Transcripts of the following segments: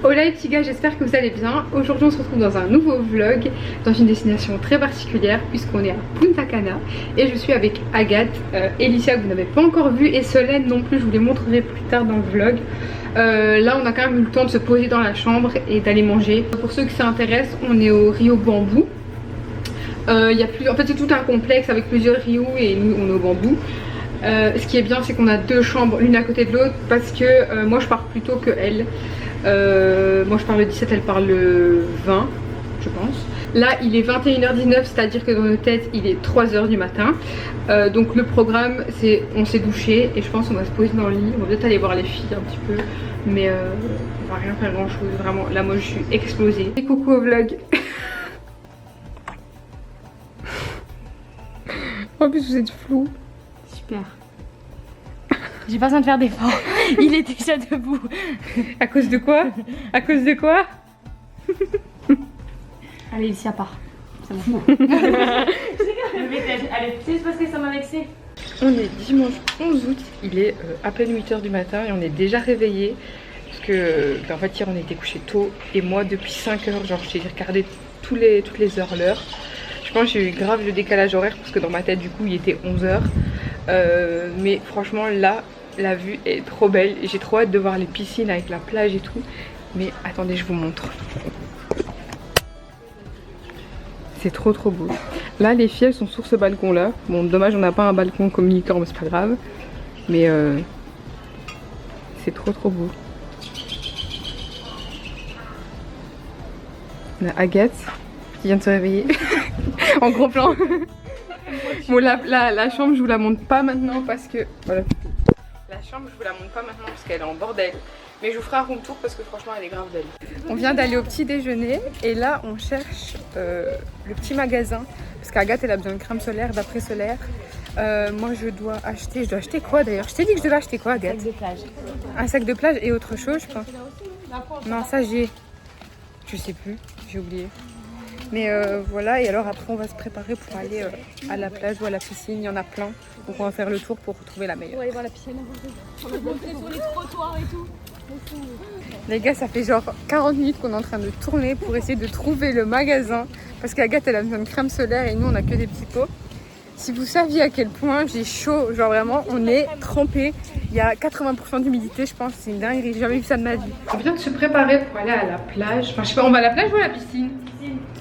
Hola les petits gars, j'espère que vous allez bien. Aujourd'hui on se retrouve dans un nouveau vlog, dans une destination très particulière puisqu'on est à Punta Cana. Et je suis avec Agathe, Elicia que vous n'avez pas encore vu et Solène non plus, je vous les montrerai plus tard dans le vlog. Là on a quand même eu le temps de se poser dans la chambre et d'aller manger. Pour ceux qui s'intéressent, on est au Rio Bambou. En fait c'est tout un complexe avec plusieurs rios et nous on est au Bambou. Ce qui est bien c'est qu'on a deux chambres l'une à côté de l'autre parce que moi je pars plus tôt que elle. Moi je pars le 17, elle part le 20 je pense. Là il est 21h19, c'est à dire que dans nos têtes il est 3h du matin. Donc le programme c'est on s'est douché et je pense qu'on va se poser dans le lit. On va peut-être aller voir les filles un petit peu, mais on va rien faire grand chose. Vraiment là moi je suis explosée. Et coucou au vlog. En plus vous êtes flou. Super. J'ai pas besoin de faire d'efforts. Il est déjà debout. À cause de quoi? À cause de quoi? Allez, ici à part. C'est bon. Allez, c'est parce que ça m'a vexé. On est dimanche 11 août, il est à peine 8h du matin et on est déjà réveillés. Parce que en fait hier on était couché tôt et moi depuis 5h, genre j'ai regardé toutes les heures l'heure. Je pense que j'ai eu grave le décalage horaire parce que dans ma tête du coup il était 11h. Mais franchement là la vue est trop belle et j'ai trop hâte de voir les piscines avec la plage et tout. Mais attendez je vous montre. C'est trop beau. Là les filles elles sont sur ce balcon là. Bon dommage on n'a pas un balcon communicant mais c'est pas grave. Mais c'est trop beau. On a Agathe qui vient de se réveiller en gros plan. Bon la chambre je vous la montre pas maintenant parce que voilà. La chambre je vous la montre pas maintenant parce qu'elle est en bordel. Mais je vous ferai un room tour parce que franchement elle est grave belle. On vient d'aller au petit déjeuner et là on cherche le petit magasin. Parce qu'Agathe elle a besoin de crème solaire, d'après solaire. Moi je dois acheter quoi d'ailleurs? Je t'ai dit que je devais acheter quoi Agathe? Sac de plage. Un sac de plage et autre chose je pense. Non ça j'ai. Je sais plus, j'ai oublié. Mais voilà, et alors après on va se préparer pour aller à la plage ou à la piscine, il y en a plein. Donc on va faire le tour pour trouver la meilleure. On va aller voir la piscine. On va monter sur les trottoirs et tout. Les gars, ça fait genre 40 minutes qu'on est en train de tourner pour essayer de trouver le magasin. Parce qu'Agathe elle a besoin de crème solaire et nous on a que des petits pots. Si vous saviez à quel point j'ai chaud, genre vraiment on est trempé. Il y a 80% d'humidité je pense, c'est une dinguerie, j'ai jamais vu ça de ma vie. On vient de se préparer pour aller à la plage. Enfin je sais pas, on va à la plage ou à la piscine?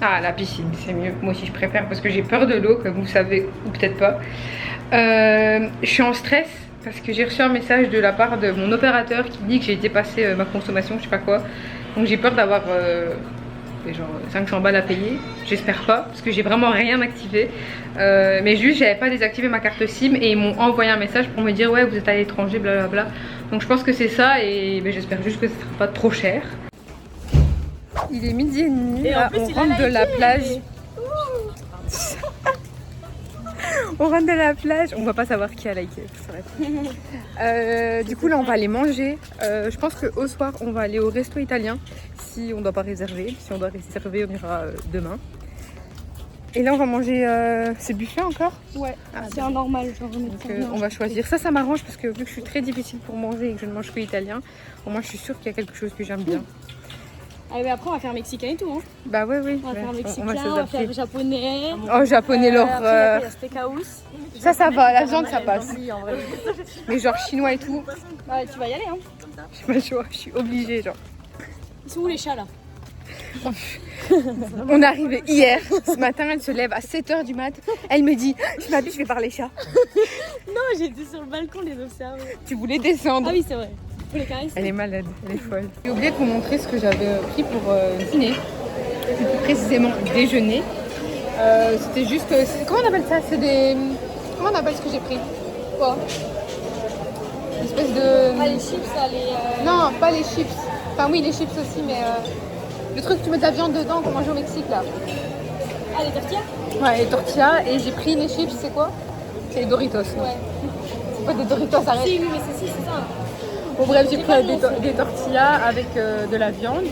Ah la piscine, c'est mieux. Moi aussi je préfère parce que j'ai peur de l'eau comme vous savez, ou peut-être pas. Je suis en stress parce que j'ai reçu un message de la part de mon opérateur qui dit que j'ai dépassé ma consommation, je sais pas quoi. Donc j'ai peur d'avoir genre 500 balles à payer. J'espère pas parce que j'ai vraiment rien activé. Mais juste j'avais pas désactivé ma carte SIM et ils m'ont envoyé un message pour me dire ouais vous êtes à l'étranger blablabla. Donc je pense que c'est ça et ben, j'espère juste que ce sera pas trop cher. Il est midi et demi, là, on rentre de la plage. On rentre de la plage, on va pas savoir qui a liké. Du coup là on va aller manger. Je pense qu'au soir on va aller au resto italien si on doit pas réserver. Si on doit réserver on ira demain. Et là on va manger, c'est buffet encore? Ouais, c'est un normal genre. Donc on va choisir. Ça m'arrange parce que vu que je suis très difficile pour manger et que je ne mange que italien, au moins je suis sûre qu'il y a quelque chose que j'aime bien. Ah mais après on va faire mexicain et tout hein. Bah oui. On va faire mexicain, on va faire japonais. Oh japonais l'horreur. Il y a steakhouse. Ça va, la viande ça passe. Oui, en vrai. Mais genre chinois et tout. Ouais, tu vas y aller hein. J'ai pas le choix, je suis obligée genre. Ils sont où les chats là? On est arrivé hier. Ce matin elle se lève à 7h du mat. Elle me dit je m'habille, je vais voir les chats. Non j'étais sur le balcon les observer. Tu voulais descendre. Ah oui c'est vrai. Les caresser. Elle est malade, elle est folle. J'ai oublié de vous montrer ce que j'avais pris pour dîner. Plus précisément déjeuner. C'était juste. Comment on appelle ça? C'est des. Comment on appelle ce que j'ai pris? Quoi? Une espèce de. Ah les chips là, les. Non, pas les chips. Enfin oui les chips aussi mais le truc que tu mets de la viande dedans qu'on mange au Mexique là. Ah les tortillas? Ouais les tortillas et j'ai pris les chips, c'est quoi? C'est les Doritos. Ouais. C'est pas des Doritos, arrête. Si oui mais c'est ça. Bon bref j'ai pris des tortillas avec de la viande.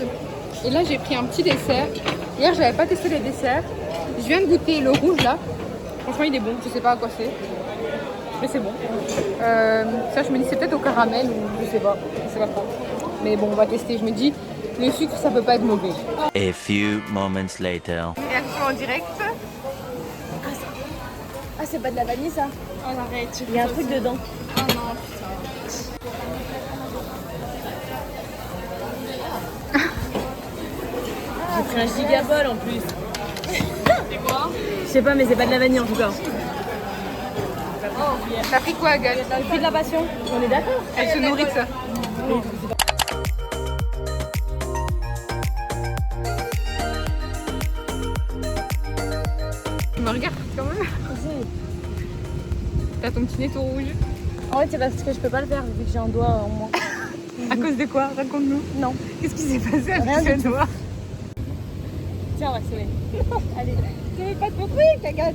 Et là j'ai pris un petit dessert. Hier j'avais pas testé les desserts. Je viens de goûter le rouge là. Franchement il est bon, je sais pas à quoi c'est. Mais c'est bon. Ça je me dis c'est peut-être au caramel ou je sais pas trop. Mais bon on va tester, je me dis Le sucre, ça peut pas être mauvais. A few moments later. Réaction en direct. Ah, c'est pas de la vanille ça? Oh, arrête. Il y a un truc dedans. Oh non, putain. J'ai pris un gigabol en plus. C'est quoi? Je sais pas, mais c'est pas de la vanille en tout cas. T'as pris quoi, Agathe? J'ai pris de la passion. On est d'accord? Elle se nourrit de ça. Tu me regardes quand même. T'as ton petit nez tout rouge. En fait, c'est parce que je peux pas le faire vu que j'ai un doigt en moins. À cause de quoi? Raconte-nous. Non. Qu'est-ce qui s'est passé Rien avec du ce doigt? Tiens, on va sonner. Allez. Tu veux pas de ton truc, Agathe?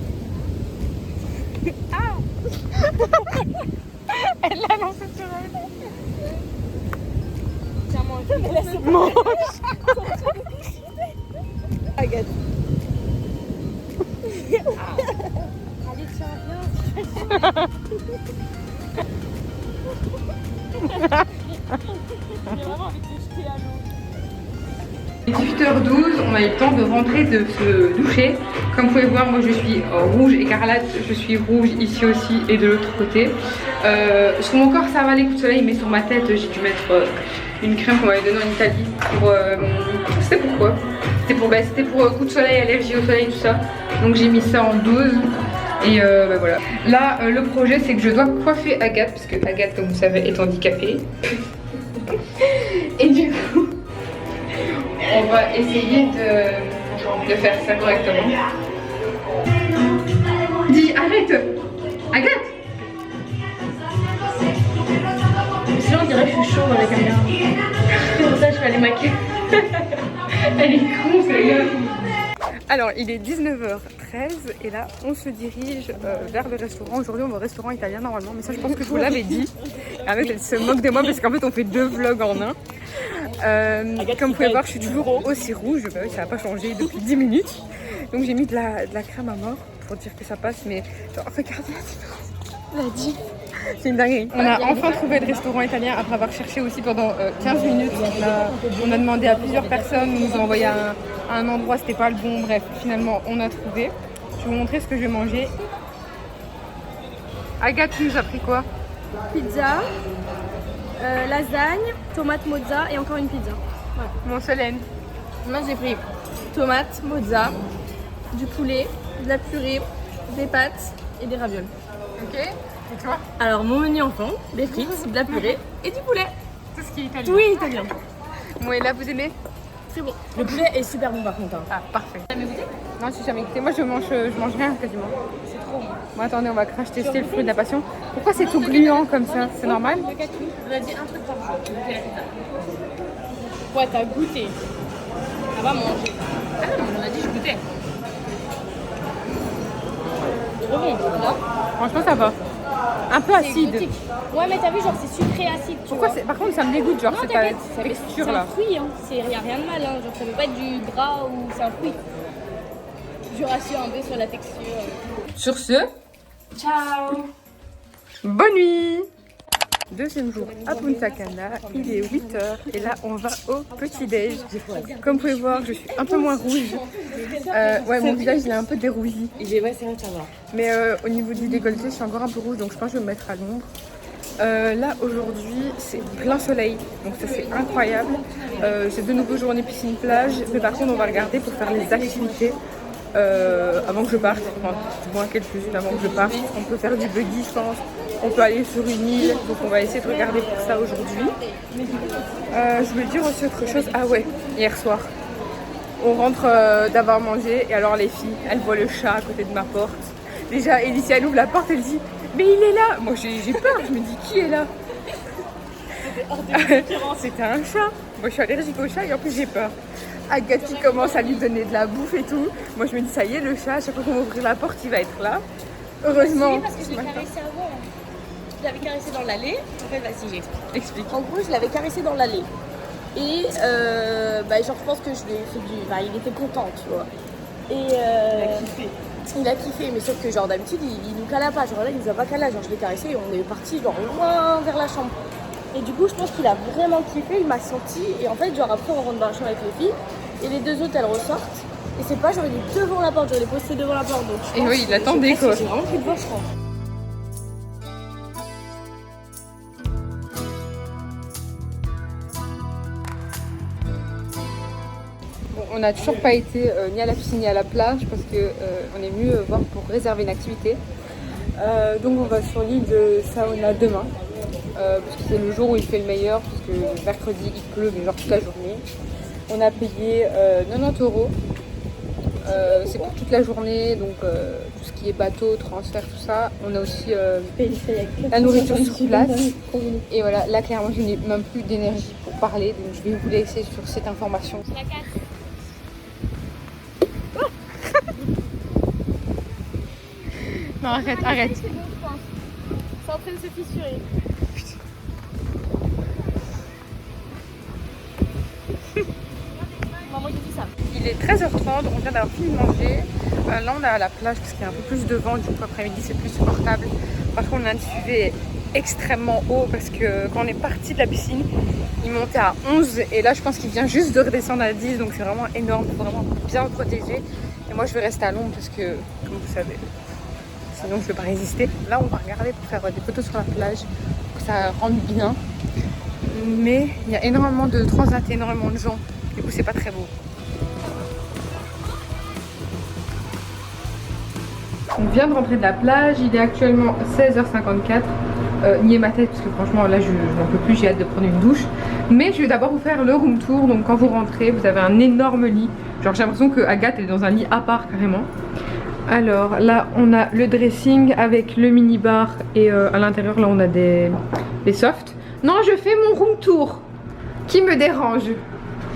Ah. Elle l'a lancé sur elle. Tiens, mange. Mange. Agathe. Allez, tiens, viens. 18h12, on a eu le temps de rentrer, de se doucher. Comme vous pouvez voir, moi je suis rouge écarlate, je suis rouge ici aussi et de l'autre côté. Sur mon corps ça va les coups de soleil, mais sur ma tête j'ai dû mettre une crème qu'on m'avait donnée en Italie. C'était pourquoi? C'était pour coups de soleil, allergie au soleil, tout ça. Donc j'ai mis ça en dose. Et bah voilà. Là, le projet c'est que je dois coiffer Agathe, parce que Agathe, comme vous savez, est handicapée. Et du coup, on va essayer de faire ça correctement. Dis, arrête! Agathe! Sinon, on dirait que je suis chaud dans la caméra. C'est pour ça que je vais aller maquiller. Elle est con, celle-là. Alors, il est 19h13 et là, on se dirige vers le restaurant. Aujourd'hui, on va au restaurant italien normalement, mais ça, je pense que je vous l'avais dit. En fait, elle se moque de moi parce qu'en fait, on fait 2 vlogs en un. Comme vous pouvez voir, je suis toujours aussi rouge. Bah oui, ça n'a pas changé depuis 10 minutes. Donc, j'ai mis de la crème à mort pour dire que ça passe. Mais genre, regardez la différence. C'est une dinguerie. On a enfin trouvé le restaurant italien après avoir cherché aussi pendant 15 minutes. On a demandé à plusieurs personnes, on nous a envoyé à un endroit, c'était pas le bon. Bref, finalement, on a trouvé. Je vais vous montrer ce que je vais manger. Agathe, tu nous as pris quoi? Pizza, lasagne, tomate mozza et encore une pizza. Ouais. Mon Solène. Moi, j'ai pris tomate mozza, du poulet, de la purée, des pâtes et des ravioles. Ok. Et toi? Alors, mon menu enfant, des frites, de la purée et du poulet. Tout ce qui est italien. Oui, italien. Bon, et là, vous aimez? Très bon. Le poulet est super bon par contre. Hein. Ah, parfait. Tu as jamais goûté? Non, je n'ai jamais goûté. Moi, je mange rien quasiment. C'est trop bon. Bon, attendez, on va crash tester le fruit de la passion. Pourquoi c'est tout gluant comme ça? C'est normal? On a dit un truc par jour. Ouais, t'as goûté. Ça va manger. Ah non, on a dit je goûtais. Trop bon, non? Franchement, ça va. Un peu acide. Exotique. Ouais, mais t'as vu, genre c'est sucré acide. Pourquoi c'est... Par contre, ça me dégoûte, genre Non, cette t'inquiète, texture c'est là. un fruit, hein. Y a rien de mal, hein. Genre ça peut pas être du gras ou c'est un fruit. Je rassure un peu sur la texture. Sur ce, Ciao. bonne nuit. Deuxième jour à Punta Cana, il est 8h et là on va au petit-déj. Comme vous pouvez voir, je suis un peu moins rouge. Ouais, mon visage il est un peu dérouilli. Ouais, c'est vrai, ça va. Mais au niveau du décolleté, je suis encore un peu rouge, donc je pense que je vais me mettre à l'ombre. Là aujourd'hui, c'est plein soleil, donc ça c'est incroyable. C'est de nouveau journée piscine-plage, mais par contre on va regarder pour faire les activités. Avant que je parte, enfin, du moins quelques unes avant que je parte. On peut faire du buggy, je pense. On peut aller sur une île, donc on va essayer de regarder pour ça aujourd'hui. Je voulais dire aussi autre chose. Ah ouais, hier soir, on rentre d'avoir mangé et alors les filles, elles voient le chat à côté de ma porte. Déjà, Alicia, elle ouvre la porte, elle dit « Mais il est là !» Moi j'ai peur, je me dis « Qui est là ?» C'était un chat. Moi je suis allergique au chat et en plus j'ai peur. Agathe qui commence à lui donner de la bouffe et tout. Moi je me dis ça y est, le chat, à chaque fois qu'on va ouvrir la porte, il va être là. Heureusement. Parce que je l'ai caressé avant. Je l'avais caressé dans l'allée. En fait, vas-y, j'explique. Explique. En gros, je l'avais caressé dans l'allée. Et genre, je pense que je lui ai fait du. Bah, il était content, tu vois. Et il a kiffé, mais sauf que, genre, d'habitude, il nous cala pas. Genre là, il nous a pas calé. Genre, je l'ai caressé et on est parti, genre, loin vers la chambre. Et du coup, je pense qu'il a vraiment kiffé, il m'a senti. Et en fait, genre après, on rentre dans la chambre avec les filles. Et les deux autres, elles ressortent. Et c'est pas genre, il est devant la porte, genre, il est posté devant la porte. Donc, Et oui, il attendait quoi. J'ai vraiment pris de voix, je crois. Bon, on n'a toujours pas été ni à la piscine ni à la plage parce que on est venu voir pour réserver une activité. Donc on va sur l'île de Saona demain. Parce que c'est le jour où il fait le meilleur, parce que mercredi il pleut, mais genre toute la journée. On a payé 90 €. C'est pour toute la journée, donc tout ce qui est bateau, transfert, tout ça. On a aussi la nourriture sur place. Et voilà, là clairement je n'ai même plus d'énergie pour parler, donc je vais vous laisser sur cette information. Non, arrête, arrête. C'est en train de se fissurer. Maman, j'ai dit ça. Il est 13h30, on vient d'avoir fini de manger. Là on est à la plage parce qu'il y a un peu plus de vent, du coup après-midi c'est plus supportable. Par contre l'indice UV est extrêmement haut parce que quand on est parti de la piscine, il montait à 11 et là je pense qu'il vient juste de redescendre à 10, donc c'est vraiment énorme, faut vraiment bien le protéger. Et moi je vais rester à l'ombre parce que, comme vous savez, sinon je ne vais pas résister. Là on va regarder pour faire des photos sur la plage, pour que ça rende bien. Mais il y a énormément de transat, énormément de gens, du coup c'est pas très beau. On vient de rentrer de la plage, il est actuellement 16h54. Nier ma tête parce que franchement là je n'en peux plus, j'ai hâte de prendre une douche. Mais je vais d'abord vous faire le room tour. Donc quand vous rentrez, vous avez un énorme lit. Genre j'ai l'impression que Agathe est dans un lit à part carrément. Alors là on a le dressing avec le mini bar et à l'intérieur là on a des softs. Non, je fais mon room tour. Qui me dérange?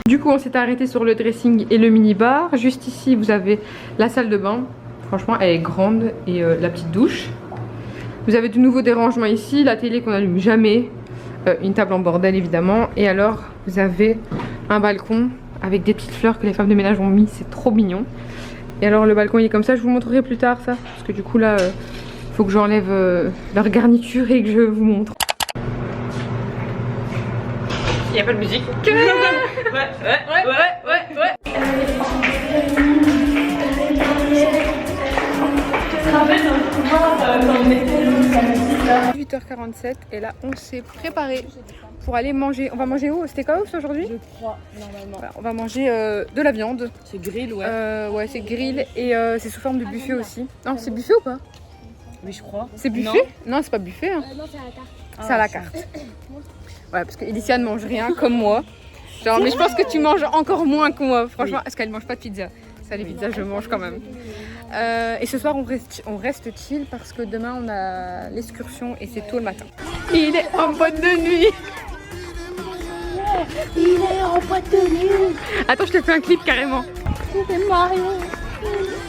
Du coup on s'est arrêté sur le dressing et le mini bar. Juste ici vous avez la salle de bain. Franchement elle est grande et la petite douche. Vous avez de nouveaux dérangements ici, la télé qu'on n'allume jamais, une table en bordel évidemment. Et alors vous avez un balcon avec des petites fleurs que les femmes de ménage ont mis, c'est trop mignon. Et alors le balcon il est comme ça, je vous montrerai plus tard ça. Parce que du coup là, faut que j'enlève leur garniture et que je vous montre. Il n'y a pas de musique. Ouais. 18h47 et là on s'est préparé pour aller manger. On va manger où? C'était quoi aujourd'hui? Je crois, normalement. Voilà, on va manger de la viande. C'est grill, ouais. Ouais, c'est grill et c'est sous forme de buffet aussi. Non, c'est buffet ou pas? Oui, je crois. C'est buffet? Non, c'est pas buffet. Hein. Non, c'est à la carte. C'est à la carte. Ouais, parce que Elicia ne mange rien comme moi. Genre, mais je pense que tu manges encore moins que moi. Franchement, oui. Est-ce qu'elle mange pas de pizza? Ça, les pizzas, je mange quand même. Et ce soir, on reste chill parce que demain, on a l'excursion et c'est tôt le matin. Il est en boîte de nuit. Il est en boîte de nuit. Attends, je te fais un clip carrément. C'est Mario.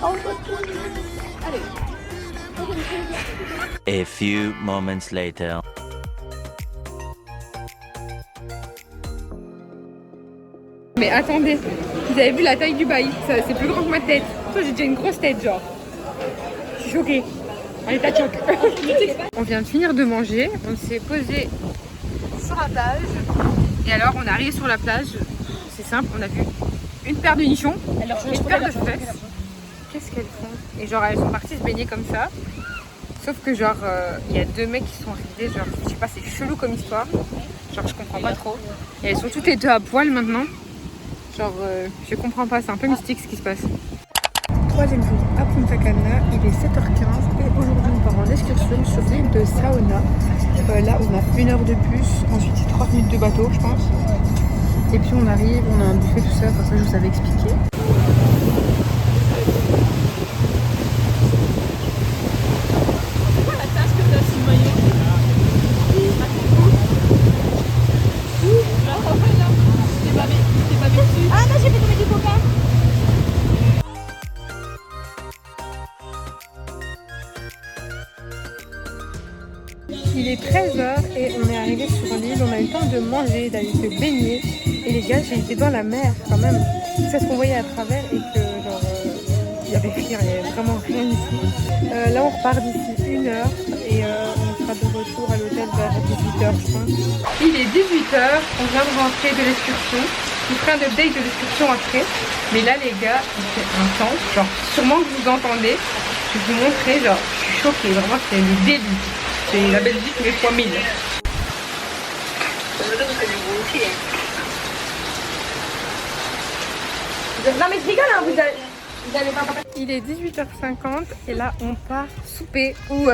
En boîte de nuit. Allez. A few moments later. Mais attendez, vous avez vu la taille du bail? C'est plus grand que ma tête. Toi, j'ai déjà une grosse tête, genre. Je suis choquée. On est à choc. On vient de finir de manger. On s'est posé sur la plage. Et alors, on est arrivé sur la plage. C'est simple, on a vu une paire de nichons, une paire de fesses. Qu'est-ce qu'elles font? Et genre, elles sont parties se baigner comme ça. Sauf que genre, il y a deux mecs qui sont arrivés. Genre, je sais pas, c'est chelou comme histoire. Genre, je comprends pas trop. Et elles sont toutes les deux à poil maintenant. Genre, je comprends pas, c'est un peu mystique ce qui se passe. Troisième jour à Punta Cana, il est 7h15 et aujourd'hui on part en excursion sur l'île de Saona. Là on a 1 heure de bus, ensuite c'est 30 minutes de bateau je pense. Et puis on arrive, on a un buffet tout ça, enfin ça je vous avais expliqué. Ah non, j'ai fait tomber du coca. Il est 13h et on est arrivé sur l'île, on a eu le temps de manger, d'aller se baigner. Et les gars, j'ai été dans la mer quand même. C'est ce qu'on voyait à travers et que genre, il y avait rien, il y avait vraiment rien ici. Là on repart d'ici 1 heure et on sera de retour à l'hôtel vers 18h je pense. Il est 18h, on vient de rentrer de l'excursion. Je vous ferai un update de l'excursion après. Mais là les gars, il fait intense. Genre sûrement que vous entendez. Je vais vous montrer, genre je suis choquée, vraiment c'est le début. C'est la Belgique mais fois 1000. Non mais je rigole hein, vous allez pas... Il est 18h50 et là on part souper ou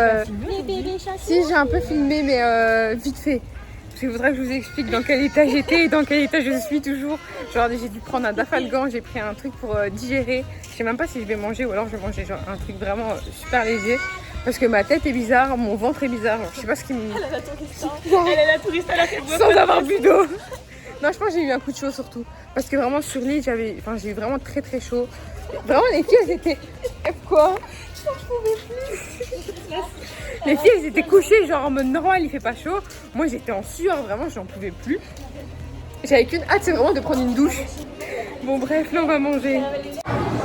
si j'ai un peu filmé mais vite fait. Parce que je voudrais que je vous explique dans quel état j'étais et dans quel état je suis toujours. Genre j'ai dû prendre un dafalgan, j'ai pris un truc pour digérer. Je sais même pas si je vais manger ou alors je vais manger genre un truc vraiment super léger. Parce que ma tête est bizarre, mon ventre est bizarre, genre, je sais pas ce qui me... Elle a la touriste, elle est la touriste à la fête. Sans avoir bu d'eau. Non, je pense que j'ai eu un coup de chaud surtout. Parce que vraiment sur l'île, j'ai eu vraiment très très chaud. Vraiment, les filles, elles étaient... Quoi? Je pouvais plus. Les filles, elles étaient couchées, genre en mode normal, il fait pas chaud. Moi, j'étais en sueur, vraiment, j'en pouvais plus. J'avais qu'une hâte, c'est vraiment de prendre une douche. Bon, bref, là, on va manger.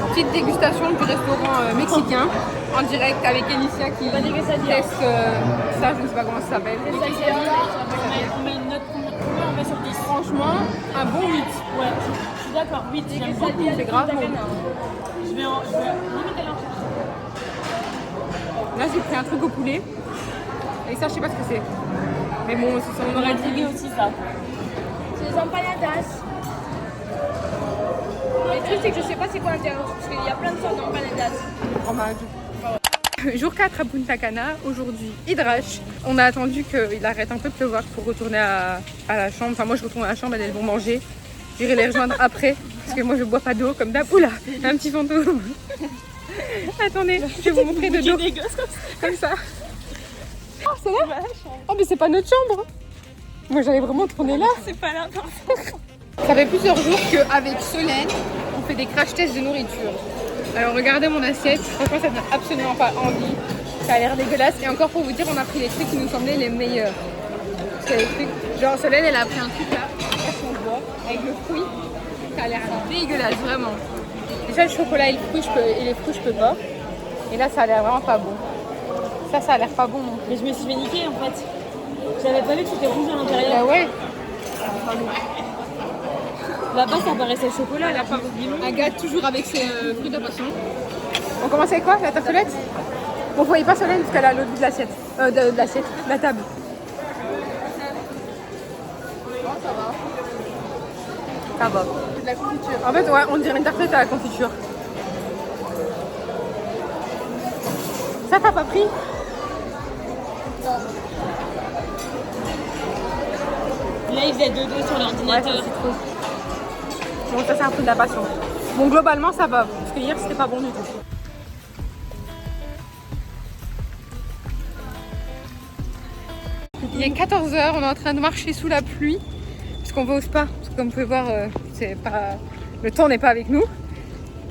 Petite dégustation du restaurant mexicain, en direct avec Alicia qui teste ça, je ne sais pas comment ça s'appelle. On met une note, combien on met sur 10? Franchement, un bon 8. Ouais, je suis d'accord, 8. C'est grave bon. Je vais limite aller en chercher. Là, j'ai pris un truc au poulet. Et ça, je sais pas ce que c'est. Mais bon, on aurait dit aussi ça. C'est des empanadas. Le truc, c'est que je sais pas c'est quoi l'intérieur. Parce qu'il y a plein de sortes d'empanadas. fromage. Jour 4 à Punta Cana, aujourd'hui Hydrache. On a attendu qu'il arrête un peu de pleuvoir pour retourner à la chambre. Enfin moi je retourne à la chambre, elles vont manger. J'irai les rejoindre après parce que moi je bois pas d'eau comme d'hab. Oula, un petit fantôme. Attendez, je vais vous montrer de dos. Comme ça. Oh c'est là. Oh mais c'est pas notre chambre. Moi j'allais vraiment tourner là. C'est pas là. Ça fait plusieurs jours qu'avec Solène, on fait des crash tests de nourriture. Alors regardez mon assiette, franchement ça donne absolument pas envie. Ça a l'air dégueulasse et encore pour vous dire on a pris les trucs qui nous semblaient les meilleurs. Parce que les trucs, genre Solène elle a pris un truc là, on voit, avec le fruit. Ça a l'air dégueulasse vraiment. Déjà le chocolat et les fruits je peux pas. Et là ça a l'air vraiment pas bon. Ça a l'air pas bon non plus. Mais je me suis fait niquer en fait. J'avais pas vu que c'était rouge à l'intérieur. Bah ouais. Là-bas ça paraissait le chocolat, là pas Agathe toujours avec ses fruits de poisson. On commence avec quoi? La tartelette? Bon, vous voyez pas Solène parce qu'elle est à l'autre bout de l'assiette. De l'assiette, de la table. Oh, ça va. Ça va. C'est de la confiture. En fait, ouais, on dirait une tartelette à la confiture. Ça, t'as pas pris? Non. Là, il faisait dodo sur l'ordinateur. Ouais, c'est trop. Bon, ça, c'est un peu de la passion. Bon, globalement, ça va. Parce que hier, c'était pas bon du tout. Il est 14h, on est en train de marcher sous la pluie. Parce qu'on va au spa. Parce que comme vous pouvez voir, le temps n'est pas avec nous.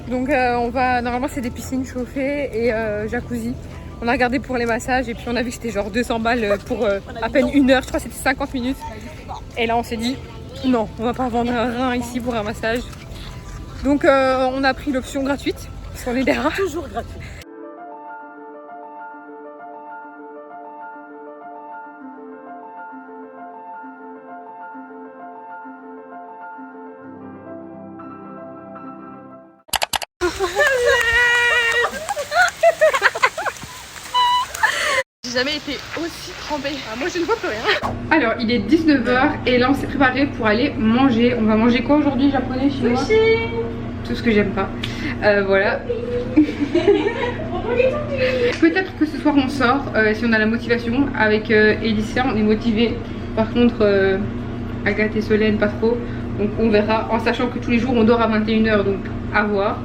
Donc, on va. Normalement, c'est des piscines chauffées et jacuzzi. On a regardé pour les massages et puis on a vu que c'était genre 200 balles pour à peine une heure. Je crois que c'était 50 minutes. Et là, on s'est dit. Non, on va pas vendre un rein ici pour un massage. Donc on a pris l'option gratuite, parce qu'on est des rats. Toujours gratuit. J'ai jamais été aussi trempée. Ah, moi je ne vois plus rien. Alors il est 19h et là on s'est préparé pour aller manger. On va manger quoi aujourd'hui? Japonais, chinois? Sushi. Tout ce que j'aime pas. Voilà. Peut-être que ce soir on sort si on a la motivation. Avec Alicia on est motivés. Par contre Agathe et Solène pas trop. Donc on verra en sachant que tous les jours on dort à 21h donc à voir.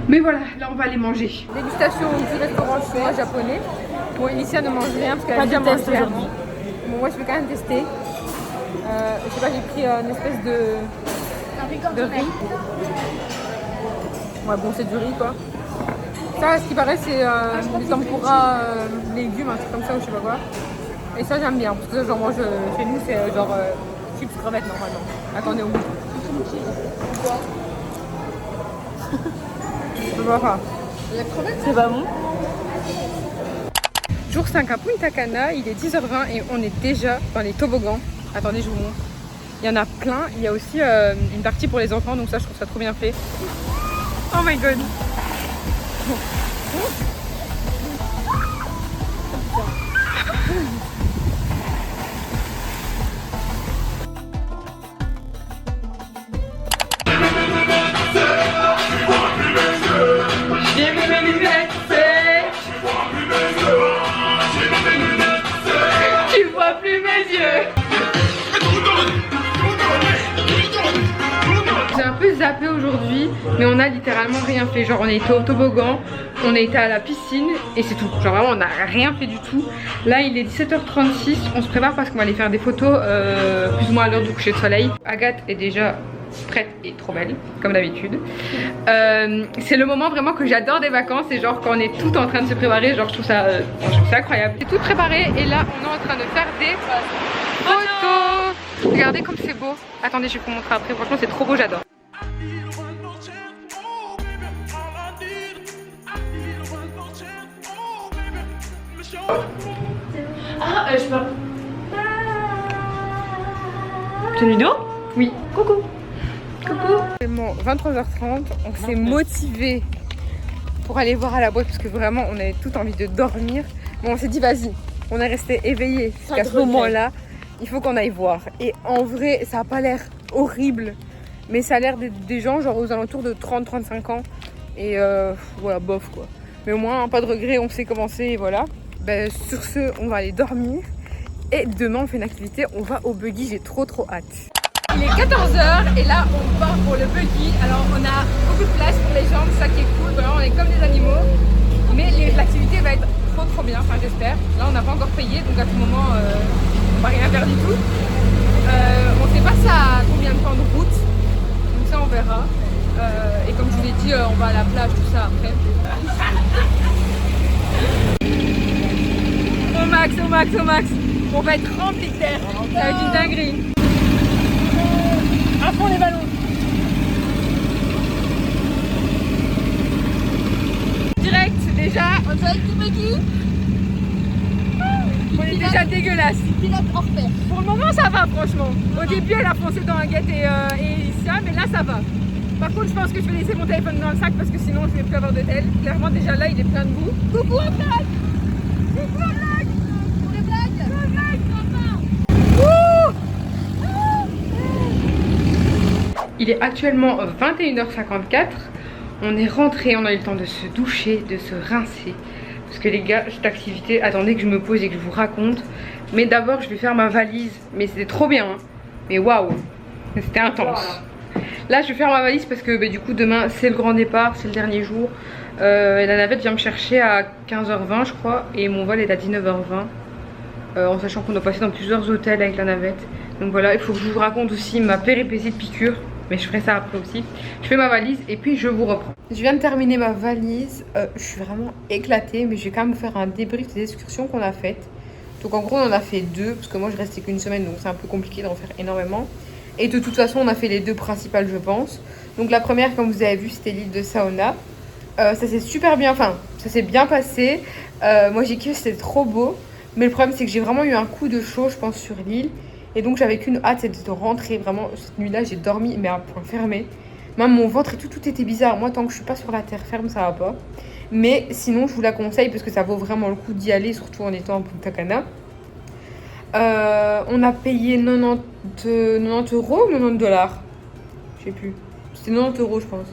Mais voilà, là on va aller manger. Dégustation du restaurant chinois japonais. Bon, Alicia ne mange rien parce qu'elle a déjà mangé aujourd'hui. Bon, moi je vais quand même tester. Je sais pas, j'ai pris une espèce de riz. Ouais, bon, c'est du riz quoi. Ça, ce qui paraît, c'est du tempura légumes, un truc comme ça ou je sais pas quoi. Et ça, j'aime bien parce que ça, j'en mange chez nous, c'est genre chips crevettes normalement. Attendez, au bout. Je vois pas. C'est pas bon. Jour 5 à Punta Cana, il est 10h20 et on est déjà dans les toboggans. Attendez, je vous montre. Il y en a plein. Il y a aussi une partie pour les enfants, donc ça, je trouve ça trop bien fait. Oh my god! J'ai mis mes lunettes, tu vois plus mes yeux. J'ai un peu zappé aujourd'hui, mais on a littéralement rien fait. Genre on a été au toboggan, on a été à la piscine et c'est tout. Genre vraiment on n'a rien fait du tout. Là il est 17h36, on se prépare parce qu'on va aller faire des photos plus ou moins à l'heure du coucher de soleil. Agathe est déjà prête et trop belle comme d'habitude. C'est le moment vraiment que j'adore des vacances, et genre quand on est tout en train de se préparer, genre je trouve ça incroyable. C'est tout préparé et là on est en train de faire des photos. Regardez comme c'est beau. Attendez, je vais vous montrer après, franchement c'est trop beau, j'adore. Ah, je parle. C'est une vidéo? Oui. Coucou. Coucou. C'est 23h30, on s'est motivé pour aller voir à la boîte parce que vraiment on avait tout envie de dormir. Bon, on s'est dit vas-y, on est resté éveillé jusqu'à ce moment-là, il faut qu'on aille voir. Et en vrai, ça a pas l'air horrible, mais ça a l'air des gens genre aux alentours de 30-35 ans. Et voilà, bof quoi. Mais au moins, pas de regret, on sait commencer et voilà. Ben, sur ce, on va aller dormir. Et demain, on fait une activité, on va au buggy, j'ai trop hâte. Il est 14h et là, on part pour le buggy. Alors, on a beaucoup de place pour les jambes, ça qui est cool. Vraiment, on est comme des animaux. Mais l'activité va être trop bien, enfin j'espère. Là, on n'a pas encore payé, donc à tout moment, on va rien faire du tout. On sait pas ça à combien de temps de route, donc ça, on verra. Et comme je vous l'ai dit, on va à la plage, tout ça après. Au max. On va être rempli d'air. Ça va être une dinguerie. À fond les ballons. Direct, déjà. On dirait que tu me dis. On est déjà dégueulasse. Pilote hors pair. Pour le moment, ça va, franchement. Au début, elle a foncé dans Agathe et ça, mais là, ça va. Par contre, je pense que je vais laisser mon téléphone dans le sac parce que sinon, je vais plus avoir d'hôtel. Clairement, déjà là, il est plein de boue. Coucou, en blague. Coucou, en blague. Des blagues. Il est actuellement 21h54. On est rentré, on a eu le temps de se doucher, de se rincer. Parce que les gars, cette activité, attendez que je me pose et que je vous raconte. Mais d'abord, je vais faire ma valise. Mais c'était trop bien, hein. Mais waouh, c'était intense. Là, je vais faire ma valise parce que du coup, demain, c'est le grand départ, c'est le dernier jour. La navette vient me chercher à 15h20, je crois. Et mon vol est à 19h20. En sachant qu'on doit passer dans plusieurs hôtels avec la navette. Donc voilà, il faut que je vous raconte aussi ma péripétie de piqûre. Mais je ferai ça après aussi. Je fais ma valise et puis je vous reprends. Je viens de terminer ma valise. Je suis vraiment éclatée. Mais je vais quand même vous faire un débrief des excursions qu'on a faites. Donc en gros on en a fait 2. Parce que moi je restais qu'une semaine. Donc c'est un peu compliqué d'en faire énormément. Et de toute façon on a fait les 2 principales je pense. Donc la première comme vous avez vu c'était l'île de Saona. Ça s'est super bien. Enfin ça s'est bien passé. Moi j'ai kiffé, c'était trop beau. Mais le problème c'est que j'ai vraiment eu un coup de chaud je pense sur l'île. Et donc j'avais qu'une hâte, c'était de rentrer. Vraiment, cette nuit-là, j'ai dormi, mais à point fermé. Même mon ventre et tout était bizarre. Moi, tant que je suis pas sur la terre ferme, ça va pas. Mais sinon, je vous la conseille parce que ça vaut vraiment le coup d'y aller, surtout en étant à Punta Cana. On a payé 90 euros ou 90 dollars. Je sais plus. C'était 90 euros, je pense.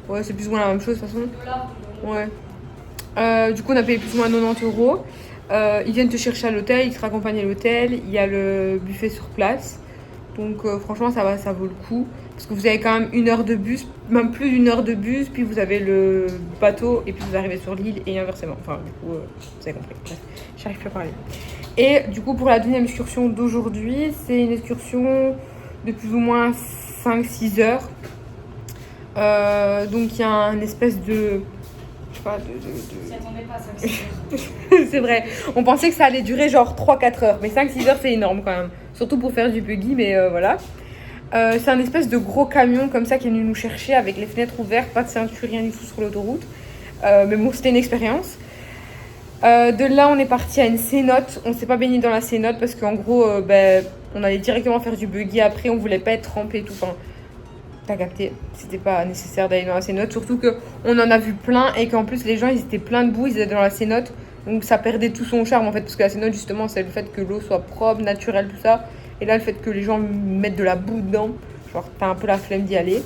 Ouais, c'est plus ou moins la même chose de toute façon. Ouais. Du coup, on a payé plus ou moins 90 euros. Ils viennent te chercher à l'hôtel, ils te raccompagnent à l'hôtel, il y a le buffet sur place. Donc franchement ça va, ça vaut le coup. Parce que vous avez quand même 1 heure de bus, même plus d'1 heure de bus, puis vous avez le bateau et puis vous arrivez sur l'île et inversement. Enfin du coup, vous avez compris, bref, j'arrive plus à parler. Et du coup pour la deuxième excursion d'aujourd'hui, c'est une excursion de plus ou moins 5-6 heures. Donc il y a un espèce de... C'est vrai, on pensait que ça allait durer genre 3-4 heures, mais 5-6 heures c'est énorme quand même, surtout pour faire du buggy, mais voilà. C'est un espèce de gros camion comme ça qui est venu nous chercher avec les fenêtres ouvertes, pas de ceinture, rien du tout sur l'autoroute. Mais bon, c'était une expérience. De là, on est parti à une cénote. On s'est pas baigné dans la cénote parce qu'en gros, on allait directement faire du buggy après. On voulait pas être trempé et tout. Enfin, t'as capté. C'était pas nécessaire d'aller dans la cénote. Surtout qu'on en a vu plein et qu'en plus, les gens, ils étaient pleins de boue. Ils étaient dans la cénote. Donc, ça perdait tout son charme en fait. Parce que la cénote, justement, c'est le fait que l'eau soit propre, naturelle, tout ça. Et là, le fait que les gens mettent de la boue dedans. Genre, t'as un peu la flemme d'y aller.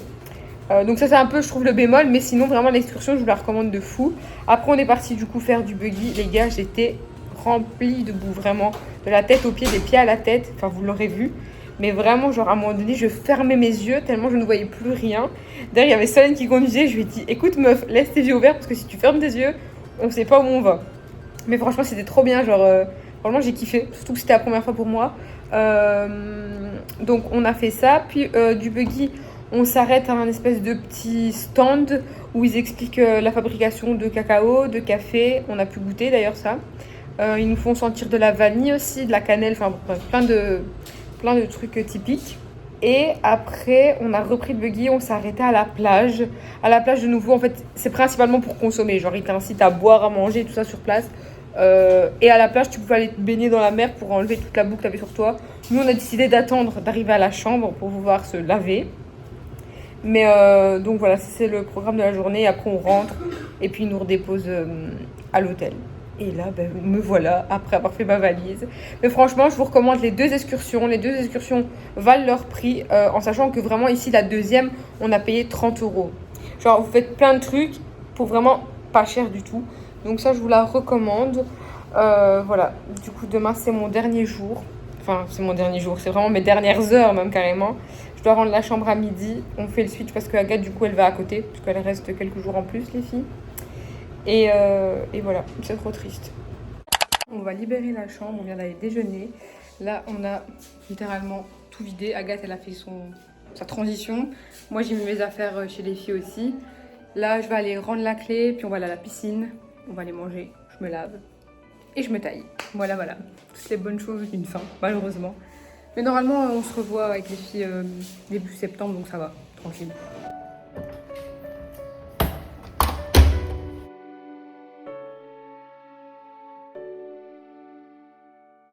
Donc ça c'est un peu je trouve le bémol, mais sinon vraiment l'excursion je vous la recommande de fou. Après on est parti du coup faire du buggy, les gars j'étais remplie de boue vraiment, de la tête aux pieds, des pieds à la tête, enfin vous l'aurez vu. Mais vraiment genre à un moment donné je fermais mes yeux tellement je ne voyais plus rien. D'ailleurs il y avait Solène qui conduisait, je lui ai dit écoute meuf laisse tes yeux ouverts parce que si tu fermes tes yeux on sait pas où on va. Mais franchement c'était trop bien, genre franchement j'ai kiffé, surtout que c'était la première fois pour moi. Donc on a fait ça, puis du buggy on s'arrête à un espèce de petit stand où ils expliquent la fabrication de cacao, de café. On a pu goûter d'ailleurs ça. Ils nous font sentir de la vanille aussi, de la cannelle, enfin plein de trucs typiques. Et après, on a repris le buggy, on s'est arrêté à la plage. À la plage de nouveau, en fait, c'est principalement pour consommer. Genre, ils t'incitent à boire, à manger, tout ça sur place. Et à la plage, tu pouvais aller te baigner dans la mer pour enlever toute la boue que tu avais sur toi. Nous, on a décidé d'attendre d'arriver à la chambre pour pouvoir se laver. Mais donc voilà, c'est le programme de la journée. Après, on rentre et puis ils nous redéposent à l'hôtel. Et là, me voilà après avoir fait ma valise. Mais franchement, je vous recommande les deux excursions. Les deux excursions valent leur prix en sachant que vraiment ici, la deuxième, on a payé 30 €. Genre, vous faites plein de trucs pour vraiment pas cher du tout. Donc ça, je vous la recommande. Voilà, du coup, demain, c'est mon dernier jour. Enfin, c'est mon dernier jour, c'est vraiment mes dernières heures même carrément. Je dois rendre la chambre à midi. On fait le switch parce que Agathe, du coup, elle va à côté. Parce qu'elle reste quelques jours en plus, les filles. Et voilà, c'est trop triste. On va libérer la chambre, on vient d'aller déjeuner. Là, on a littéralement tout vidé. Agathe, elle a fait sa transition. Moi, j'ai mis mes affaires chez les filles aussi. Là, je vais aller rendre la clé, puis on va aller à la piscine. On va aller manger, je me lave et je me taille. Voilà. Toutes les bonnes choses d'une fin, malheureusement. Mais normalement, on se revoit avec les filles début septembre, donc ça va, tranquille.